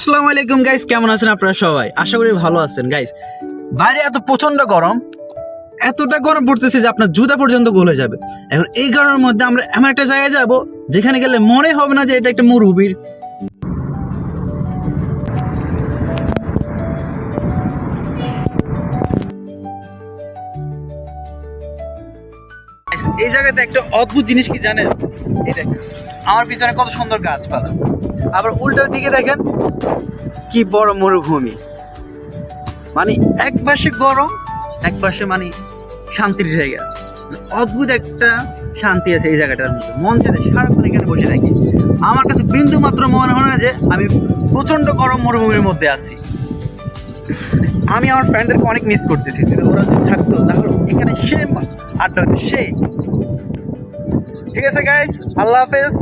আসসালামু আলাইকুম গাইস, কেমন আছেন আপনারা সবাই? আশা করি ভালো আছেন গাইস। বাইরে এত প্রচন্ড গরম, এতটা গরম পড়তেছে যে আপনার জুতা পর্যন্ত গলে যাবে। এখন এই গরমের মধ্যে আমরা এমন একটা জায়গায় যাব যেখানে গেলে মনে হবে না যে এটা একটা মরুভূমির। এই জায়গাতে একটা অদ্ভুত জিনিস কি জানেন? এই দেখেন আমার পিছনে কত সুন্দর গাছপালা, আবার উল্টো দিকে দেখেন কি বড় মরুভূমি। মানে এক পাশে গরম, এক পাশে মানে শান্তির জায়গা। অদ্ভুত একটা শান্তি আছে এই জায়গাটার মধ্যে, মন চাইতে সারাক্ষণ এখানে বসে থাকি। আমার কাছে বিন্দু মাত্র মনে হয় না যে আমি প্রচন্ড গরম মরুভূমির মধ্যে আছি। আমি আমার ফ্রেন্ডদেরকে অনেক মিস করতেছি, যদি ওরা যদি থাকতো তাহলে এখানে সে আড্ডা হতো সে। ঠিক আছে গাইস, আল্লাহ হাফেজ।